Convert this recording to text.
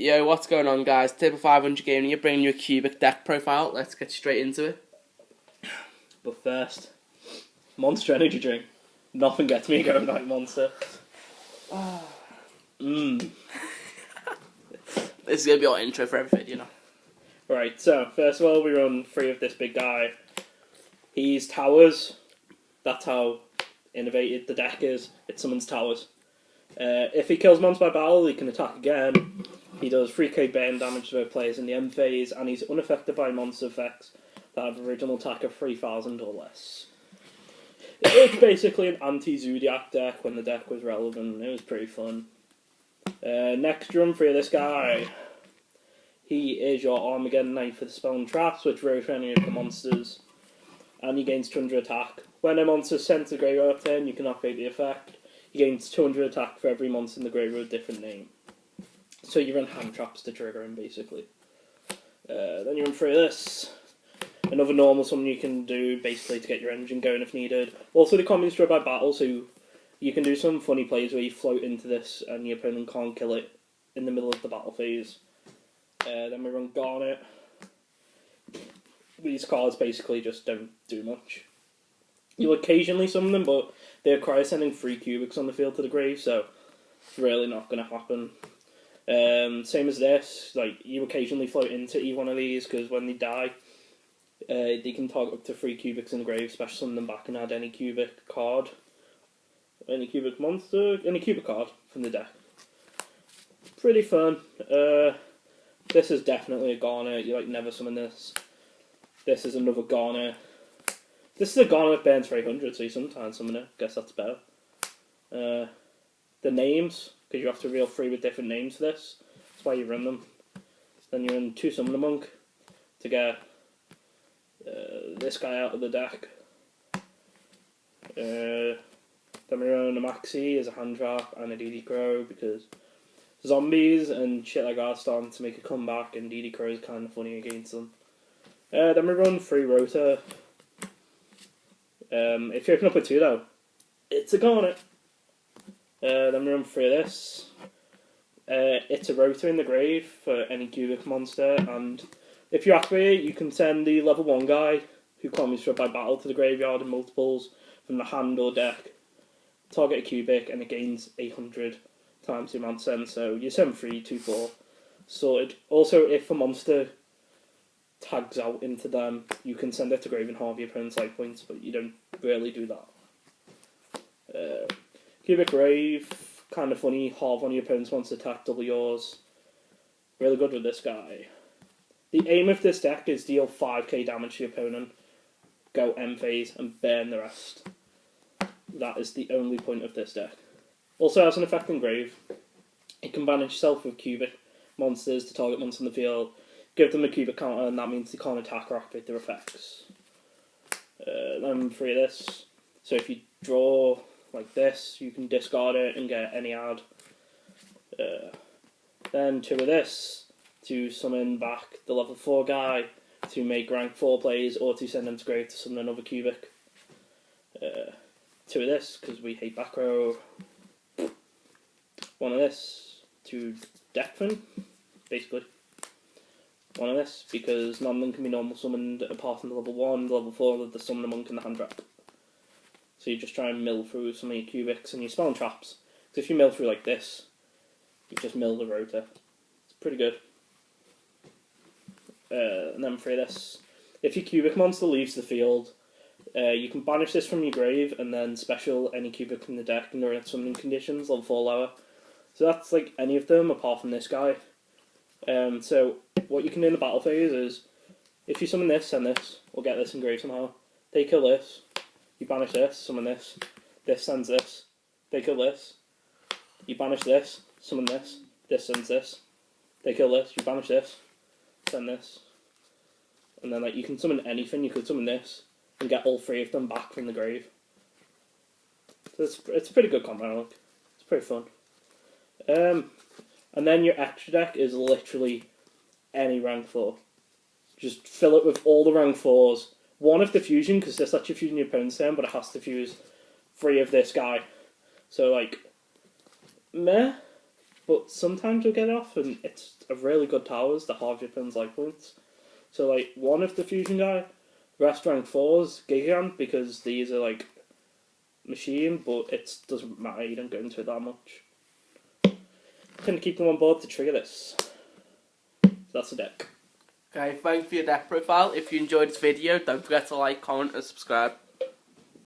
Yo, what's going on, guys? Table 500 Gaming, you're bringing you a cubic deck profile. Let's get straight into it. But first, Monster Energy Drink. Nothing gets me going like Monster. This is going to be our intro for every video, Right, so, first of all, we run 3 of this big guy. He's towers. That's how innovative the deck is. It summons towers. If he kills monsters by battle, he can attack again. He does 3k burn damage to both players in the end phase, and he's unaffected by monster effects that have original attack of 3,000 or less. It's basically an anti-Zodiac deck when the deck was relevant. It was pretty fun. Next run for this guy. He is your Armageddon Knight for the spell and traps, which rotate any of the monsters, and he gains 200 attack. When a monster is sent to the graveyard turn, you can activate the effect. He gains 200 attack for every monster in the graveyard with a different name. So you run hand traps to trigger him, basically. Then you run through this. Another normal summon you can do, basically, to get your engine going if needed. Also, the combo is destroyed by battle, so you can do some funny plays where you float into this and your opponent can't kill it in the middle of the battle phase. Then we run Garnet. These cards basically just don't do much. You'll occasionally summon them, but they require sending 3 cubics on the field to the grave, so it's really not going to happen. Same as this, like, you occasionally float into either one of these, because when they die, they can target up to 3 cubics in the grave, special summon them back and add any cubic card, any cubic monster, any cubic card from the deck. Pretty fun. This is definitely a Garnet. You never summon this. This is another Garnet. This is a Garnet that burns 300, so you sometimes summon it. Guess that's better. The names, because you have to reveal 3 with different names for this. That's why you run them. Then you run 2 Summoner Monk to get this guy out of the deck. Then we run a Maxi as a hand trap and a DD Crow because zombies and shit like that are starting to make a comeback, and DD Crow is kind of funny against them. Then we run 3 Rota. If you open up with 2 though, it's a Garnet. Then we run 3 of this. It's a Rota in the grave for any cubic monster, and if you activate it, you can send the level 1 guy who can't be struck by battle to the graveyard in multiples from the hand or deck. Target a cubic and it gains 800 times the amount sent, so you send 3, 2, 4. Sorted. Also, if a monster tags out into them, you can send it to grave and halve your opponent's life points, but you don't really do that. Cubic Grave, kind of funny, halve on your opponent's monster attack, double yours. Really good with this guy. The aim of this deck is deal 5k damage to your opponent, go end phase, and burn the rest. That is the only point of this deck. Also has an effect in grave. It can banish itself with cubic monsters to target monsters in the field, give them a cubic counter, and that means they can't attack or activate their effects. Then 3 of this. So if you draw like this, you can discard it and get any ad. Then 2 of this to summon back the level 4 guy to make rank 4 plays, or to send them to grave to summon another cubic. 2 of this because we hate back row. 1 of this to Deckfin, basically. 1 of this because none of them can be normal summoned apart from the level 1, the level 4, the Summoner Monk and the hand trap. So you just try and mill through some of your cubics and your spell and traps. Because if you mill through like this, you just mill the Rota. It's pretty good. And then 3 of this. If your cubic monster leaves the field, you can banish this from your grave and then special any cubic in the deck and they're at summoning conditions, level 4 lower. So that's like any of them apart from this guy. So what you can do in the battle phase is, if you summon this, send this, or get this engraved somehow. They kill this, you banish this, summon this sends this. They kill this, you banish this, summon this sends this. They kill this, you banish this, send this. And then you can summon anything, you could summon this, and get all 3 of them back from the grave. So it's a pretty good combo, look. It's pretty fun. And then your extra deck is literally any rank 4. Just fill it with all the rank 4s. 1 of the fusion, because this lets you fusion your opponent's turn, but it has to fuse 3 of this guy. So, meh. but sometimes you'll get it off, and it's a really good towers that halve your opponent's life points. So like one of the fusion guy, rest rank 4's Gigant, because these are like machine, but it doesn't matter, you don't go into it that much. Tend to keep them on board to trigger this. So that's the deck. Okay, thanks for your deck profile. If you enjoyed this video, don't forget to like, comment and subscribe.